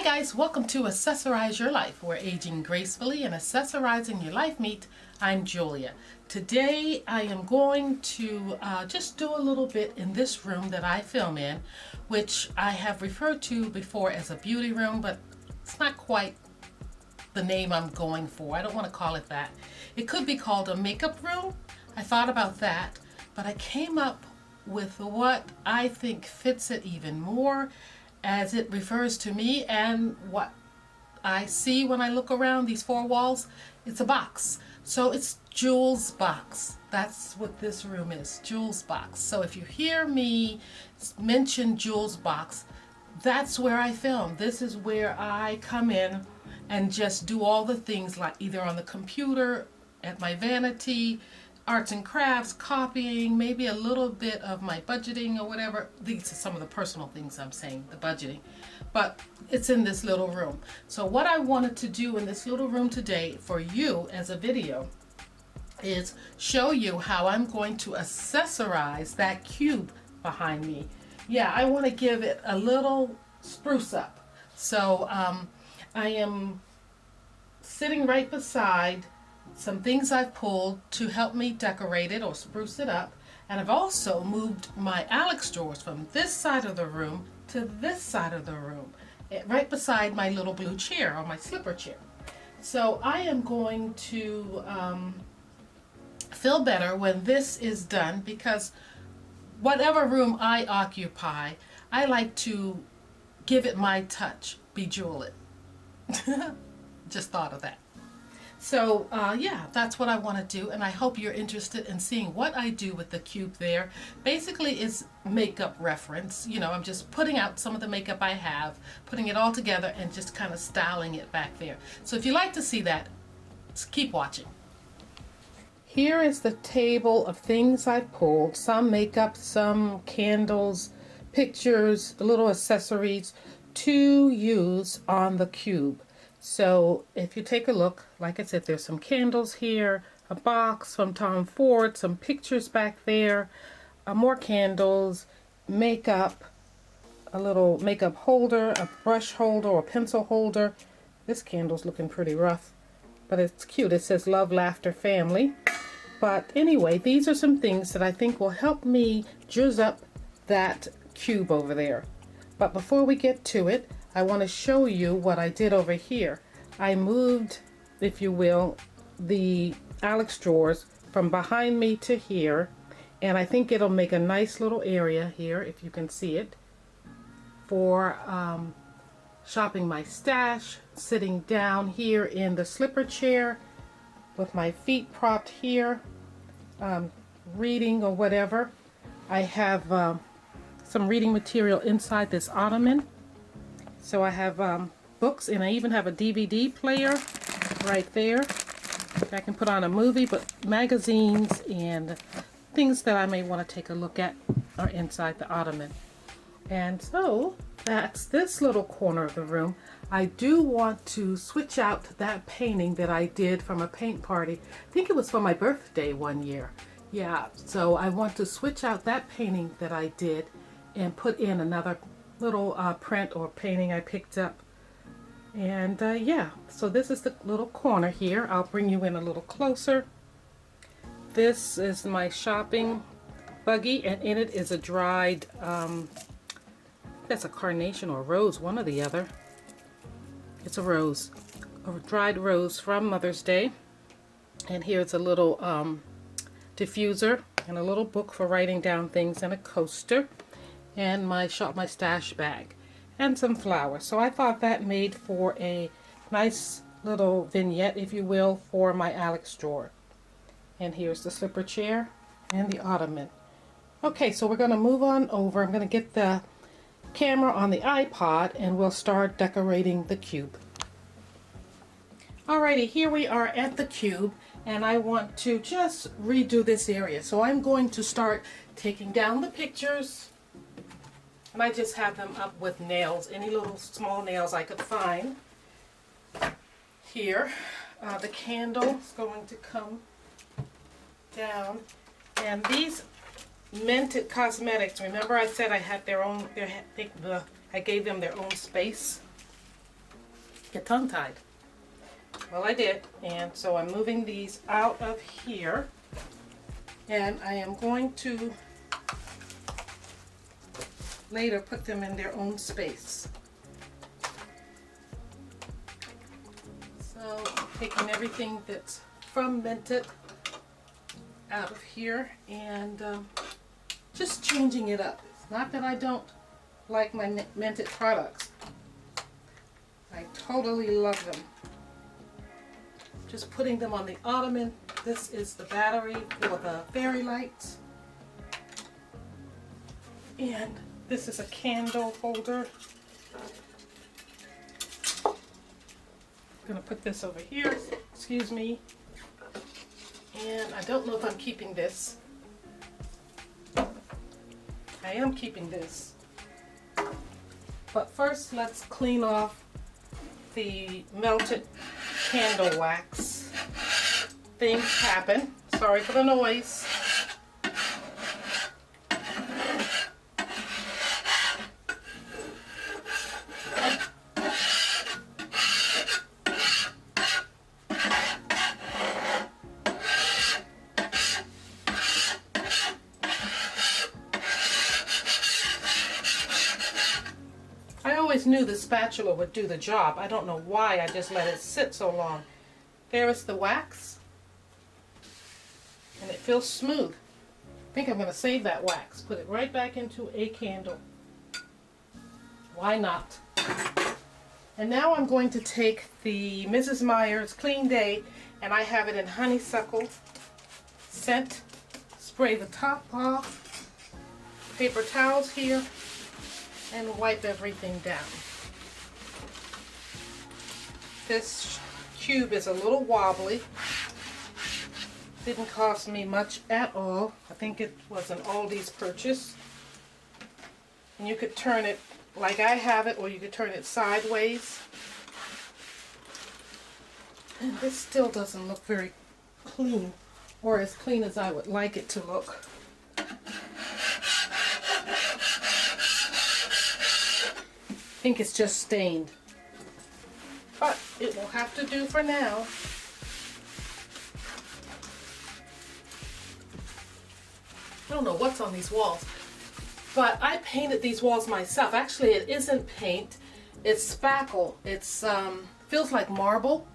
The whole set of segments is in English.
guys, welcome to Accessorize Your Life, where aging gracefully and accessorizing your life meet. I'm Julia. Today I am going to just do a little bit in this room that I film in, which I have referred to before as a beauty room, but it's not quite the name I'm going for. I don't want to call it that. It could be called a makeup room. I thought about that, but I came up with what I think fits it even more, as it refers to me and what I see when I look around these four walls. It's a box. So it's Jules' box. That's what this room is, Jules' box. So if you hear me mention Jules' box, that's where I film. This is where I come in and just do all the things, like either on the computer, at my vanity, arts and crafts, copying, maybe a little bit of my budgeting or whatever. These are some of the personal things I'm saying, the budgeting. But it's in this little room. So what I wanted to do in this little room today for you as a video is show you how I'm going to accessorize that cube behind me. Yeah, I want to give it a little spruce up. So I am sitting right beside some things I've pulled to help me decorate it or spruce it up. And I've also moved my Alex drawers from this side of the room to this side of the room, right beside my little blue chair, or my slipper chair. So I am going to feel better when this is done, because whatever room I occupy, I like to give it my touch, bejewel it. Just thought of that. So yeah, that's what I want to do, and I hope you're interested in seeing what I do with the cube there. Basically, it's makeup reference. You know, I'm just putting out some of the makeup I have, putting it all together, and just kind of styling it back there. So if you like to see that, keep watching. Here is the table of things I pulled. Some makeup, some candles, pictures, little accessories to use on the cube. So if you take a look, like I said, there's some candles here, a box from Tom Ford, some pictures back there, more candles, makeup, a little makeup holder, a brush holder or pencil holder. This candle's looking pretty rough, but it's cute. It says Love, Laughter, Family. But anyway, these are some things that I think will help me juzz up that cube over there. But before we get to it, I want to show you what I did over here. I moved, if you will, the Alex drawers from behind me to here, and I think it'll make a nice little area here, if you can see it, for shopping my stash, sitting down here in the slipper chair with my feet propped here, reading or whatever. I have some reading material inside this ottoman. So I have books, and I even have a DVD player right there. I can put on a movie, but magazines and things that I may want to take a look at are inside the ottoman. And so that's this little corner of the room. I do want to switch out that painting that I did from a paint party. I think it was for my birthday one year. Yeah, so I want to switch out that painting that I did and put in another little print or painting I picked up. And yeah, so this is the little corner here. I'll bring you in a little closer. This is my shopping buggy, and in it is a dried, that's a carnation or rose, one or the other. It's a rose, a dried rose from Mother's Day. And here's a little diffuser and a little book for writing down things, and a coaster, and my stash bag, and some flowers. So I thought that made for a nice little vignette, if you will, for my Alex drawer. And here's the slipper chair and the ottoman. Okay, so we're going to move on over. I'm going to get the camera on the iPod, and we'll start decorating the cube. Alrighty, here we are at the cube, and I want to just redo this area. So I'm going to start taking down the pictures. And I just have them up with nails, any little small nails I could find. Here, the candle is going to come down. And these Mented Cosmetics, remember I said I had their own, I gave them their own space. get tongue-tied. Well, I did, and so I'm moving these out of here, and I am going to later put them in their own space. So I'm taking everything that's fermented out of here and just changing it up. It's not that I don't like my minted products. I totally love them. Just putting them on the ottoman. This is the battery for the fairy lights. And this is a candle holder. I'm going to put this over here. Excuse me. And I don't know if I'm keeping this. I am keeping this. But first, let's clean off the melted candle wax. Things happen. Sorry for the noise. I always knew the spatula would do the job. I don't know why I just let it sit so long. There is the wax, and it feels smooth. I think I'm going to save that wax, put it right back into a candle. Why not? And now I'm going to take the Mrs. Meyer's Clean Day, and I have it in honeysuckle scent. Spray the top off, paper towels here, and wipe everything down. This cube is a little wobbly. Didn't cost me much at all. I think it was an Aldi's purchase. And you could turn it like I have it, or you could turn it sideways. And this still doesn't look very clean, or as clean as I would like it to look. I think it's just stained. But it will have to do for now. I don't know what's on these walls, but I painted these walls myself. Actually, it isn't paint, it's spackle. It's feels like marble,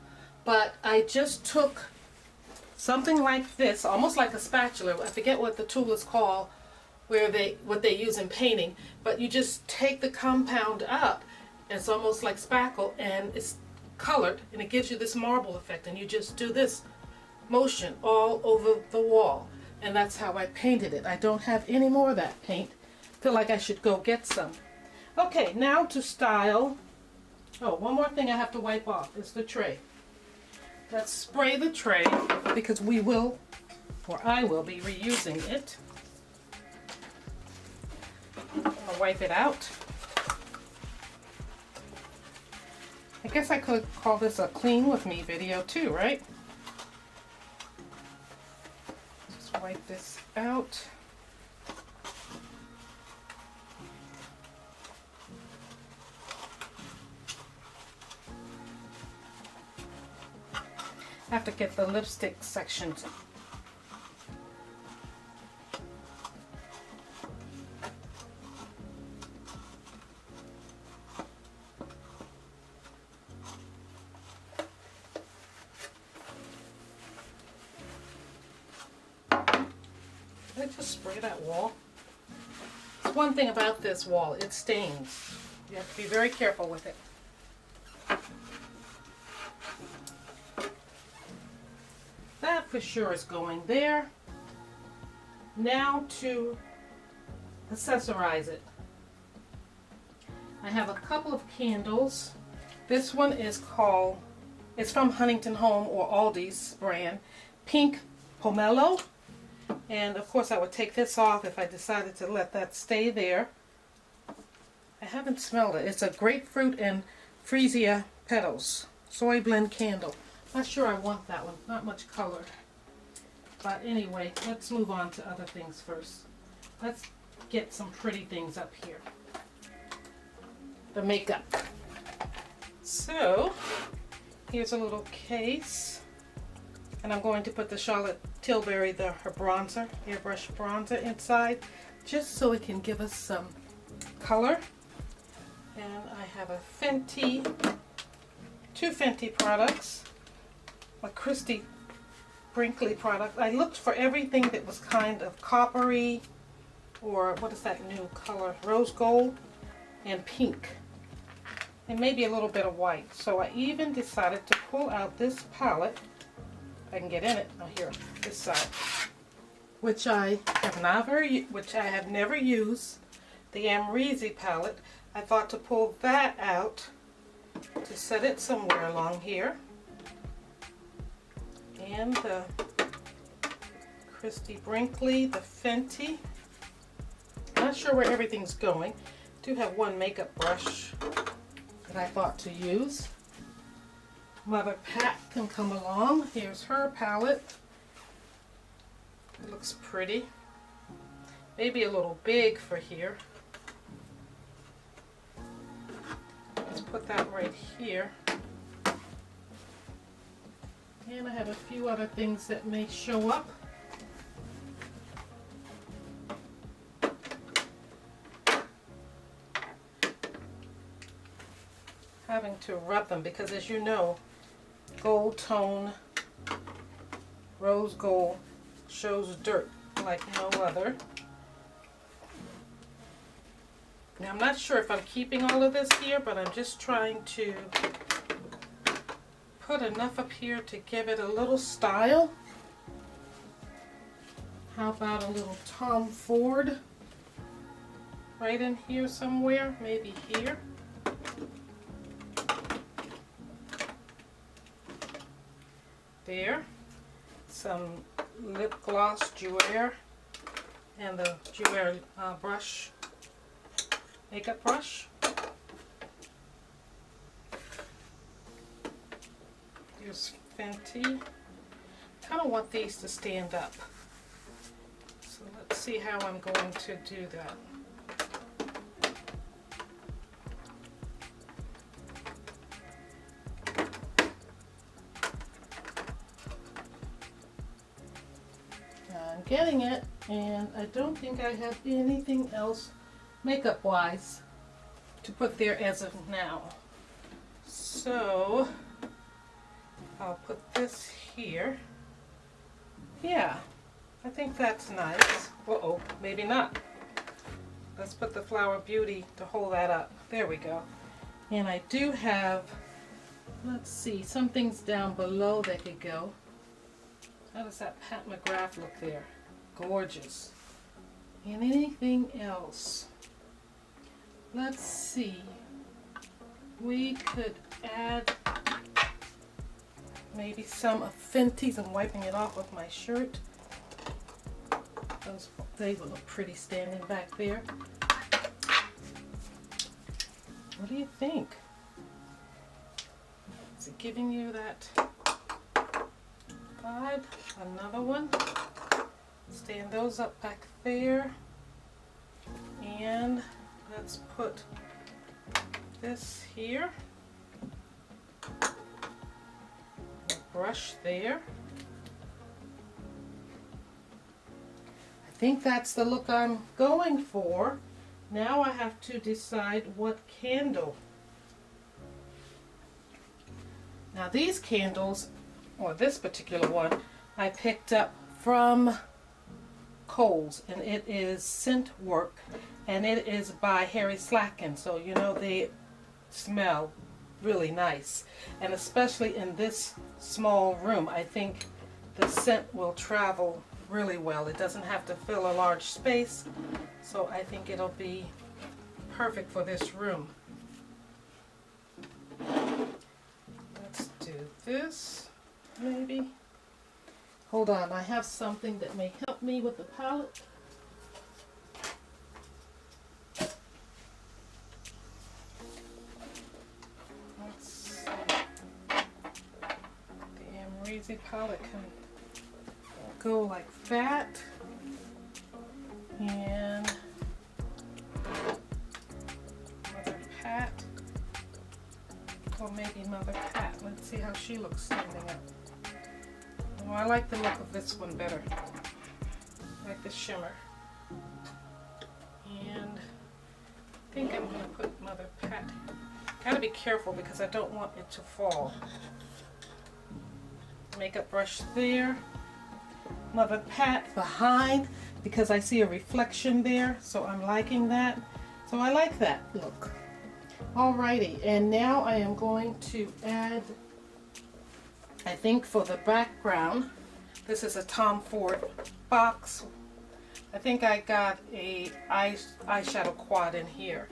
but I just took something like this, almost like a spatula. I forget what the tool is called, what they use in painting, but you just take the compound up, and it's almost like spackle, and it's colored, and it gives you this marble effect, and you just do this motion all over the wall, and that's how I painted it. I don't have any more of that paint. Feel like I should go get some. Okay, now to style. Oh, one more thing I have to wipe off is the tray. Let's spray the tray because we will, or I will be reusing it. I'll wipe it out. I guess I could call this a clean with me video too, right? Just wipe this out. I have to get the lipstick sections. Did I just spray that wall? There's one thing about this wall, it stains. You have to be very careful with it. That for sure is going there. Now to accessorize it. I have a couple of candles. This one is called, it's from Huntington Home or Aldi's brand, Pink Pomelo. And of course I would take this off if I decided to let that stay there. I haven't smelled it. It's a grapefruit and freesia petals soy blend candle. Not sure I want that one. Not much color. But anyway, let's move on to other things first. Let's get some pretty things up here. The makeup. So here's a little case, and I'm going to put the Charlotte Tilbury, her bronzer, airbrush bronzer inside, just so it can give us some color. And I have a Fenty, two Fenty products, a Christy Brinkley product. I looked for everything that was kind of coppery, or what is that new color, rose gold and pink, and maybe a little bit of white. So I even decided to pull out this palette. If I can get in it. Oh, here, this side, which I have never used, the Amrezy palette. I thought to pull that out to set it somewhere along here. And the Christy Brinkley, the Fenty. Not sure where everything's going. I do have one makeup brush that I thought to use. Mother Pat can come along. Here's her palette. It looks pretty. Maybe a little big for here. Let's put that right here. And I have a few other things that may show up. Having to rub them because, as you know, gold tone, rose gold, shows dirt like no other. Now I'm not sure if I'm keeping all of this here, but I'm just trying to put enough up here to give it a little style. How about a little Tom Ford right in here somewhere, maybe here. There. Some lip gloss Jouer and the Jouer brush, makeup brush. Here's Fenty. Kind of want these to stand up. So let's see how I'm going to do that. I'm getting it, and I don't think I have anything else makeup wise to put there as of now. So I'll put this here. Yeah, I think that's nice. Uh-oh, maybe not. Let's put the Flower Beauty to hold that up. There we go. And I do have, let's see, some things down below that could go. How does that Pat McGrath look there? Gorgeous. And anything else? Let's see. We could add maybe some of Fenty's. I'm wiping it off with my shirt. They will look pretty standing back there. What do you think? Is it giving you that vibe? Another one. Stand those up back there. And let's put this here. A brush there. I think that's the look I'm going for. Now I have to decide what candle. Now these candles, or this particular one, I picked up from Kohl's, and it is Scent Work, and it is by Harry Slacken, so you know they smell really nice, and especially in this small room I think the scent will travel really well. It doesn't have to fill a large space, so I think it'll be perfect for this room. Let's do this maybe. Hold on, I have something that may help me with the palette. Let's see. The Amrezy palette can go like that. And Mother Pat. or maybe Mother Pat. Let's see how she looks standing up. Oh, I like the look of this one better. I like the shimmer. And I think I'm going to put Mother Pat. Gotta be careful because I don't want it to fall. Makeup brush there. Mother Pat behind because I see a reflection there, so I'm liking that. So I like that look. Alrighty, and now I am going to add, I think for the background, this is a Tom Ford box. I think I got a eyeshadow quad in here.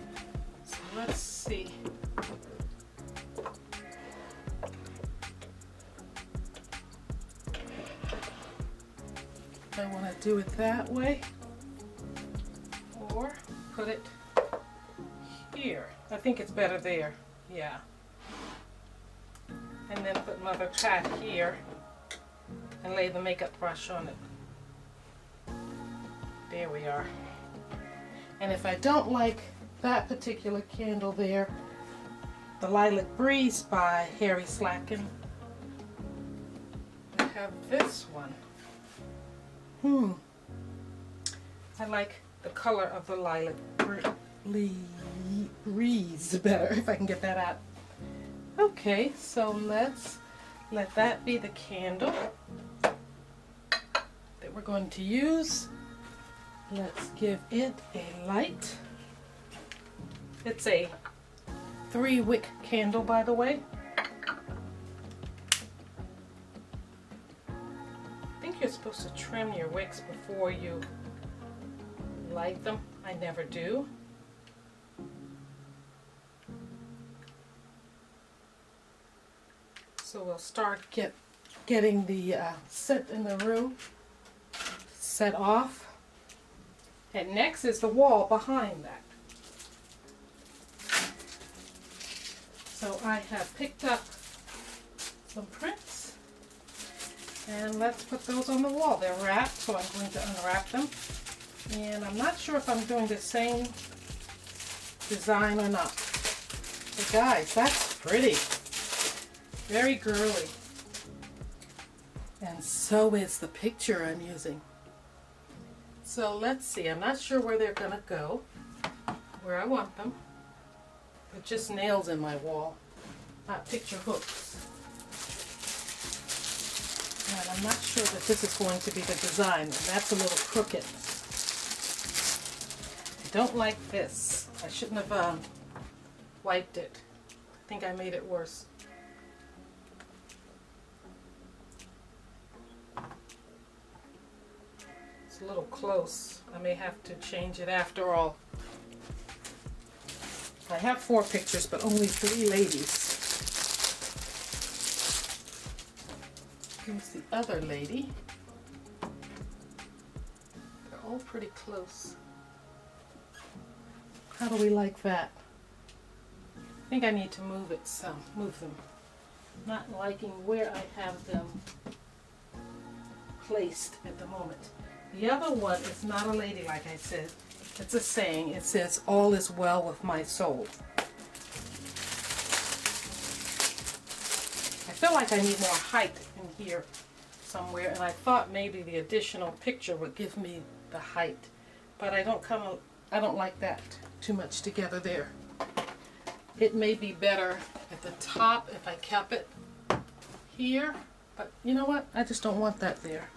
So let's see. I want to do it that way or put it here. I think it's better there. Yeah. And then put Mother Pat here and lay the makeup brush on it. There we are. And if I don't like that particular candle there, the Lilac Breeze by Harry Slacken, I have this one. I like the color of the Lilac Breeze better, if I can get that out. Okay, so let's let that be the candle that we're going to use. Let's give it a light. It's a 3-wick candle, by the way. You're supposed to trim your wicks before you light them. I never do. So we'll start getting the scent in the room set off. And next is the wall behind that. So I have picked up some prints. And let's put those on the wall. They're wrapped, so I'm going to unwrap them. And I'm not sure if I'm doing the same design or not. But guys, that's pretty. Very girly. And so is the picture I'm using. So let's see. I'm not sure where they're going to go, where I want them. But just nails in my wall, not picture hooks. And I'm not sure that this is going to be the design, and that's a little crooked. I don't like this. I shouldn't have wiped it. I think I made it worse. It's a little close. I may have to change it after all. I have 4 pictures, but only 3 ladies. Here's the other lady. They're all pretty close. How do we like that? I think I need to move it some. Move them. Not liking where I have them placed at the moment. The other one is not a lady, like I said. It's a saying. It says, "All is well with my soul." I feel like I need more height in here somewhere, and I thought maybe the additional picture would give me the height, but I don't like that too much together there. It may be better at the top if I kept it here, but you know what? I just don't want that there.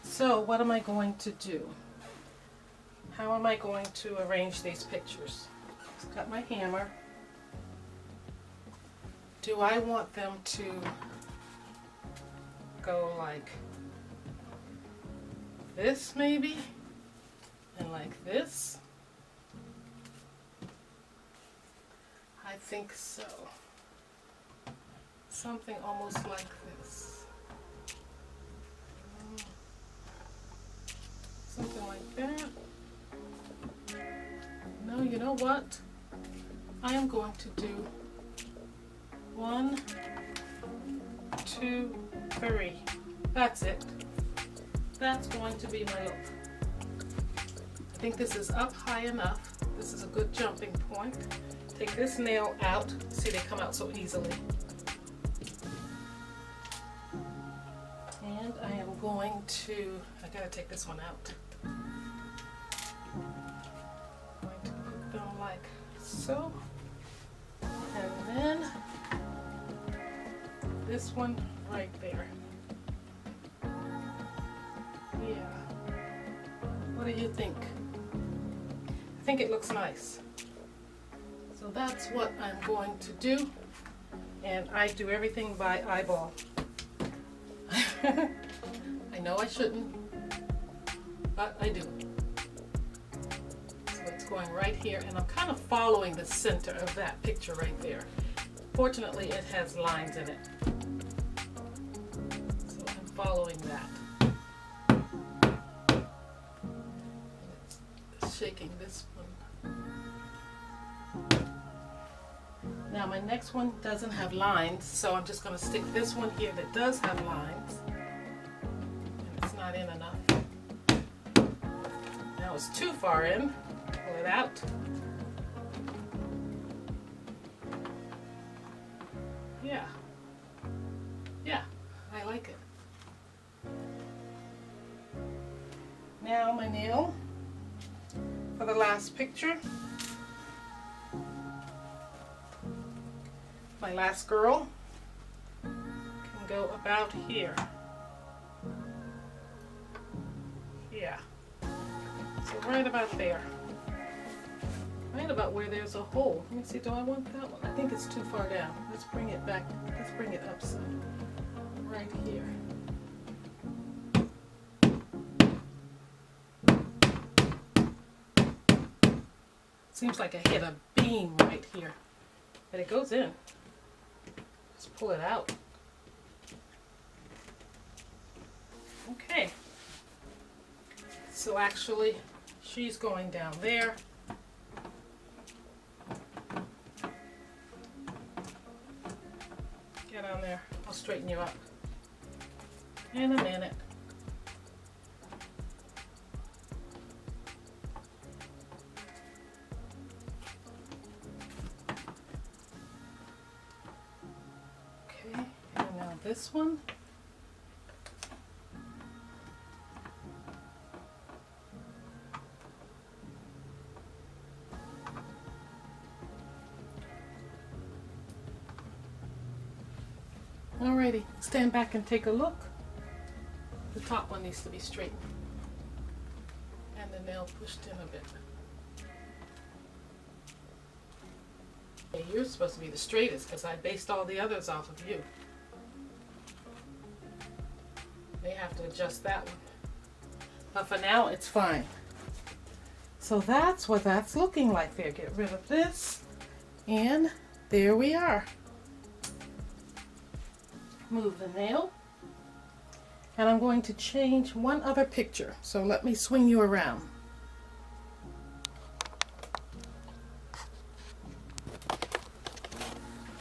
So what am I going to do? How am I going to arrange these pictures? Just got my hammer. Do I want them to go like this maybe? And like this? I think so. Something almost like this. Something like that. No, you know what? I am going to do 1, 2, 3. That's it. That's going to be my look. I think this is up high enough This is a good jumping point. Take this nail out. See, they come out so easily. And I am going to, I gotta take this one out. I'm going to put them like so. And then this one right there. Yeah. What do you think? I think it looks nice. So that's what I'm going to do. And I do everything by eyeball. I know I shouldn't, but I do. So it's going right here, and I'm kind of following the center of that picture right there. Fortunately, it has lines in it. So I'm following that. It's shaking this one. Now my next one doesn't have lines, so I'm just going to stick this one here that does have lines. And it's not in enough. Now it's too far in. Pull it out. Yeah. Yeah, I like it. Now my nail for the last picture. My last girl can go about here. Yeah. So right about there. Right about where there's a hole. Let me see, do I want that one? I think it's too far down. Let's bring it back. Let's bring it up some. Right here. Seems like I hit a beam right here. But it goes in. Just pull it out. Okay. So actually, she's going down there. Get on there. I'll straighten you up in a minute. This one. Alrighty, stand back and take a look. The top one needs to be straightened and the nail pushed in a bit. Okay, you're supposed to be the straightest because I based all the others off of you. They have to adjust that one. But for now, it's fine. So that's what that's looking like there. Get rid of this. And there we are. Move the nail. And I'm going to change one other picture. So let me swing you around.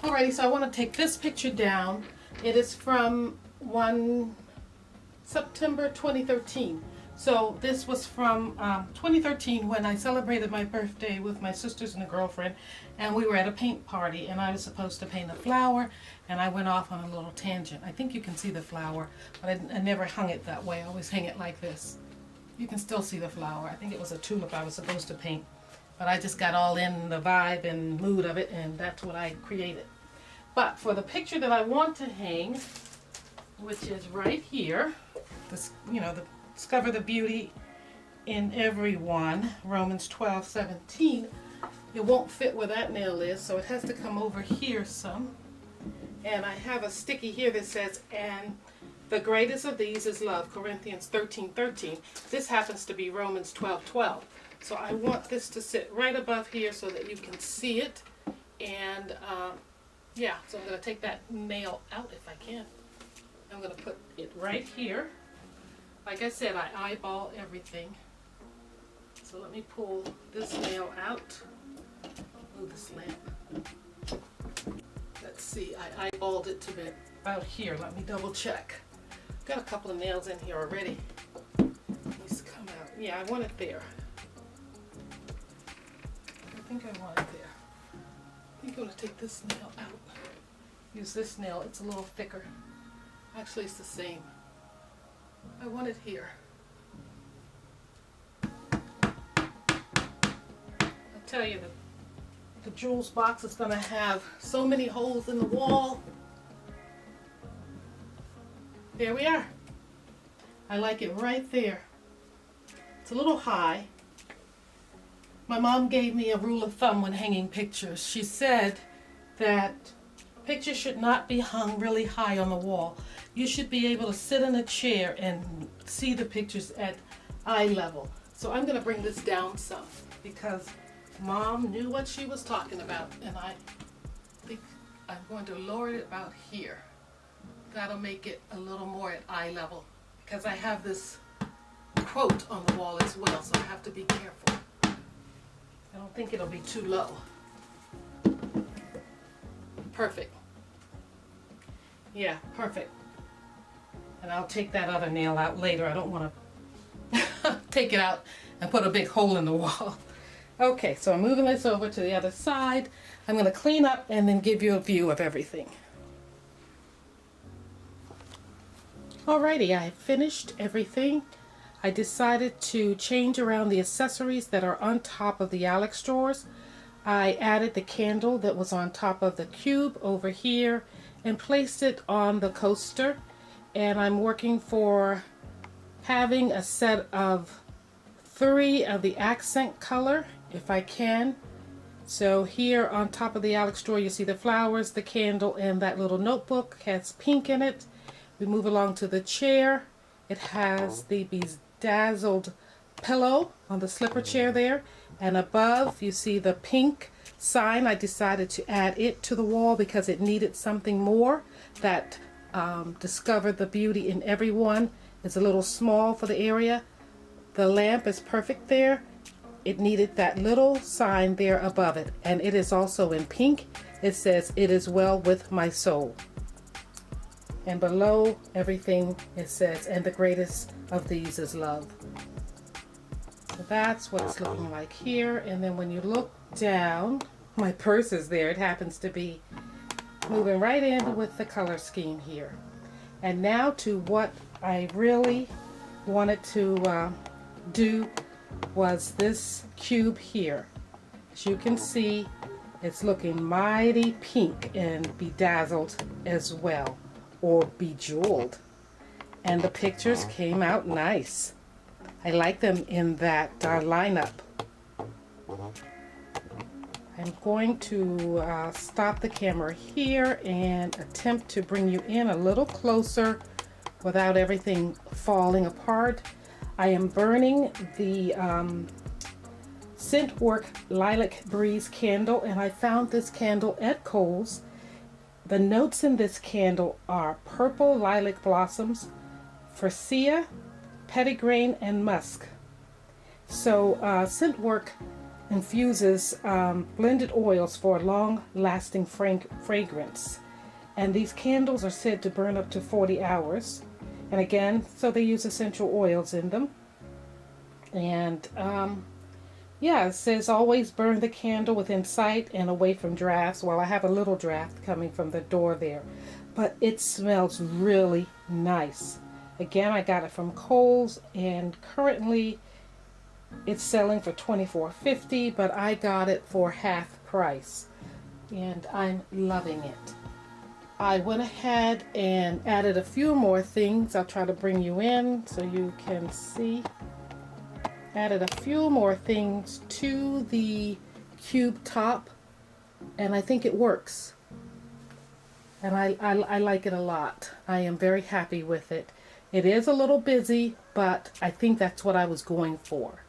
Alrighty, so I want to take this picture down. It is from September 2013. So this was from 2013 when I celebrated my birthday with my sisters and a girlfriend, and we were at a paint party and I was supposed to paint a flower, and I went off on a little tangent. I think you can see the flower, but I never hung it that way. I always hang it like this. You can still see the flower. I think it was a tulip I was supposed to paint, but I just got all in the vibe and mood of it, and that's what I created. But for the picture that I want to hang, which is right here, this, you know, discover the beauty in everyone, Romans 12:17. It won't fit where that nail is, so it has to come over here some. And I have a sticky here that says, and the greatest of these is love, Corinthians 13:13. This happens to be Romans 12:12. So I want this to sit right above here so that you can see it. And yeah, so I'm going to take that nail out if I can. I'm going to put it right here. Like I said, I eyeball everything. So let me pull this nail out. Move this lamp. Let's see, I eyeballed it to about here. Let me double check. Got a couple of nails in here already. Needs to come out. Yeah, I want it there. think I want it there. I think I'm going to take this nail out. Use this nail, it's a little thicker. Actually, it's the same. I want it here. I tell you, the jewels box is going to have so many holes in the wall. There we are. I like it right there. It's a little high. My mom gave me a rule of thumb when hanging pictures. She said that pictures should not be hung really high on the wall. You should be able to sit in a chair and see the pictures at eye level. So I'm going to bring this down some because Mom knew what she was talking about, and I think I'm going to lower it about here. That'll make it a little more at eye level because I have this quote on the wall as well, so I have to be careful. I don't think it'll be too low. Perfect. Yeah, perfect. And I'll take that other nail out later. I don't want to take it out and put a big hole in the wall. Okay, so I'm moving this over to the other side. I'm going to clean up and then give you a view of everything. Alrighty, I finished everything. I decided to change around the accessories that are on top of the Alex drawers. I added the candle that was on top of the cube over here and placed it on the coaster. And I'm working for having a set of 3 of the accent color, if I can. So here on top of the Alex drawer, you see the flowers, the candle, and that little notebook has pink in it. We move along to the chair. It has the bedazzled pillow on the slipper chair there. And above, you see the pink sign. I decided to add it to the wall because it needed something more that discovered the beauty in everyone. It's a little small for the area. The lamp is perfect there. It needed that little sign there above it, and it is also in pink. It says, "It is well with my soul." And below everything it says, "And the greatest of these is love." So that's what it's looking like here. And then when you look down, my purse is there. It happens to be moving right in with the color scheme here. And now to what I really wanted to do was this cube here. As you can see, it's looking mighty pink and bedazzled as well, or bejeweled. And the pictures came out nice. I like them in that lineup. I'm going to stop the camera here and attempt to bring you in a little closer without everything falling apart. I am burning the Scentwork Lilac Breeze candle, and I found this candle at Kohl's. The notes in this candle are purple lilac blossoms, freesia, petitgrain, and musk. So Scentwork infuses blended oils for long-lasting fragrance. And these candles are said to burn up to 40 hours. And again, so they use essential oils in them. And yeah, it says always burn the candle within sight and away from drafts. Well, I have a little draft coming from the door there. But it smells really nice. Again, I got it from Kohl's, and currently it's selling for $24.50, but I got it for half price. And I'm loving it. I went ahead and added a few more things. I'll try to bring you in so you can see. Added a few more things to the cube top, and I think it works. And I like it a lot. I am very happy with it. It is a little busy, but I think that's what I was going for.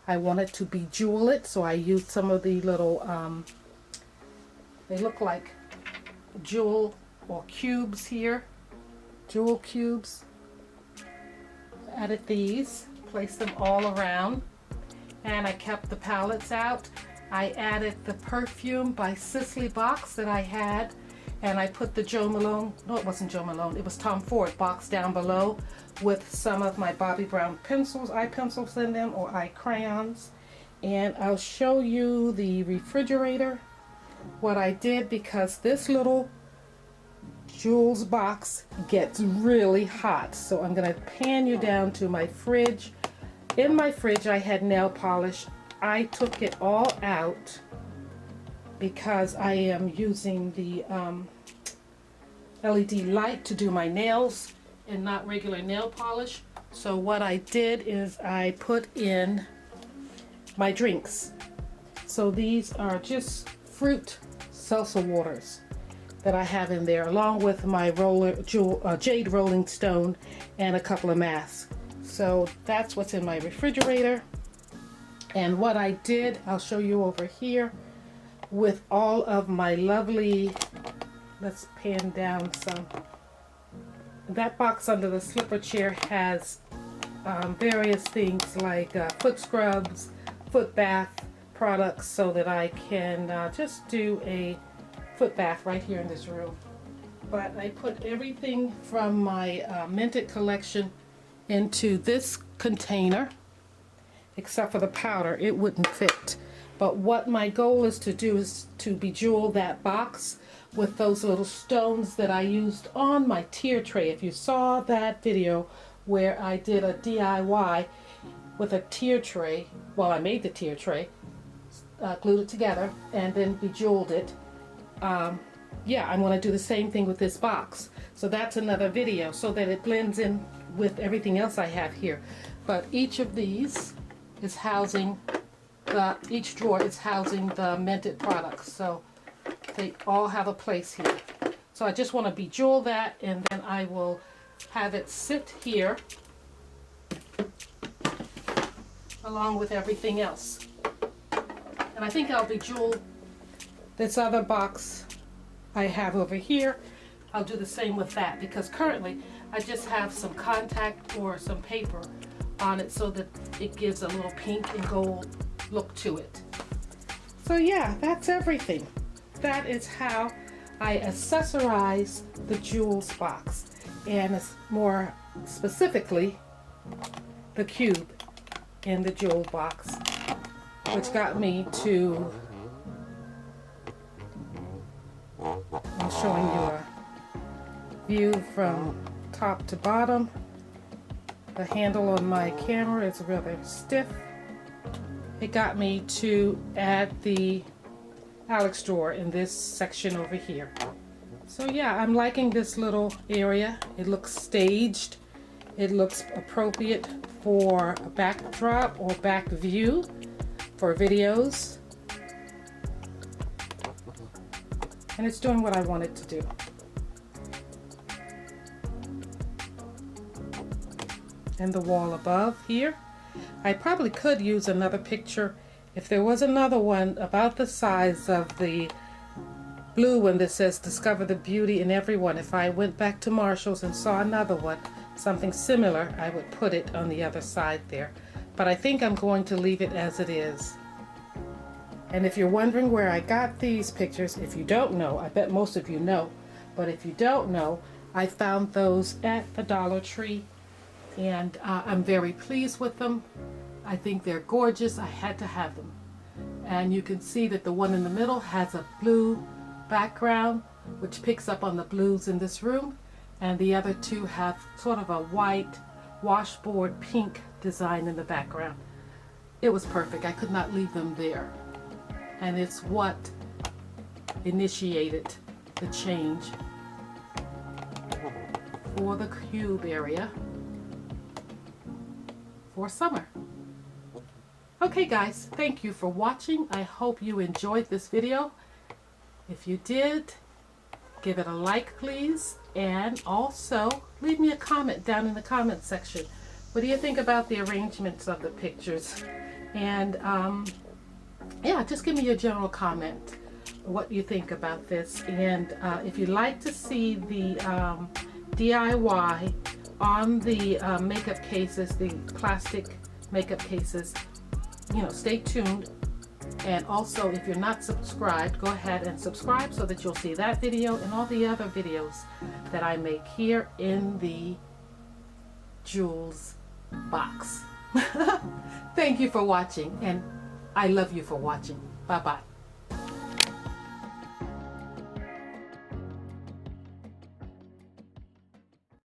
I wanted to bejewel it, so I used some of the little, they look like jewel or cubes here, jewel cubes. Added these, placed them all around, and I kept the palettes out. I added the perfume by Sisley box that I had, and I put the Jo Malone, no, it wasn't Jo Malone, it was Tom Ford box down below with some of my Bobbi Brown pencils, eye pencils in them, or eye crayons. and I'll show you the refrigerator, what I did, because this little jewels box gets really hot. So I'm going to pan you down to my fridge. In my fridge I had nail polish. I took it all out because I am using the LED light to do my nails and not regular nail polish. So what I did is I put in my drinks. So these are just fruit salsa waters that I have in there, along with my jade rolling stone and a couple of masks. So that's what's in my refrigerator. And what I did, I'll show you over here with all of my lovely, let's pan down some. That box under the slipper chair has various things like foot scrubs, foot bath products, so that I can just do a foot bath right here in this room. But I put everything from my Minted collection into this container, except for the powder. It wouldn't fit. But what my goal is to do is to bejewel that box with those little stones that I used on my tier tray. If you saw that video where I did a DIY with a tier tray, well, I made the tier tray, glued it together, and then bejeweled it. Yeah, I'm going to do the same thing with this box. So that's another video, so that it blends in with everything else I have here. But each of these is housing each drawer is housing the Minted products, so they all have a place here. So I just want to bejewel that, and then I will have it sit here along with everything else. And I think I'll bejewel this other box I have over here. I'll do the same with that, because currently I just have some contact or some paper on it so that it gives a little pink and gold look to it. So yeah, that's everything. That is how I accessorize the jewels box, and it's more specifically the cube in the jewel box, which got me to, I'm showing you a view from top to bottom. The handle on my camera is rather stiff. It got me to add the Alex drawer in this section over here. So yeah, I'm liking this little area. It looks staged. It looks appropriate for a backdrop or back view for videos. And it's doing what I want it to do. And the wall above here, I probably could use another picture. If there was another one about the size of the blue one that says discover the beauty in everyone, if I went back to Marshall's and saw another one, something similar, I would put it on the other side there. But I think I'm going to leave it as it is. And if you're wondering where I got these pictures, if you don't know, I bet most of you know, but if you don't know, I found those at the Dollar Tree, and I'm very pleased with them. I think they're gorgeous. I had to have them. And you can see that the one in the middle has a blue background, which picks up on the blues in this room, and the other two have sort of a white washboard pink design in the background. It was perfect. I could not leave them there. And it's what initiated the change for the cube area for summer. Okay guys, thank you for watching. I hope you enjoyed this video. If you did, give it a like please, and also leave me a comment down in the comment section. What do you think about the arrangements of the pictures? And yeah, just give me your general comment, what you think about this. And if you'd like to see the DIY on the makeup cases, the plastic makeup cases, you know, stay tuned. And also, if you're not subscribed, go ahead and subscribe so that you'll see that video and all the other videos that I make here in the jewels box. Thank you for watching, and I love you for watching. Bye-bye.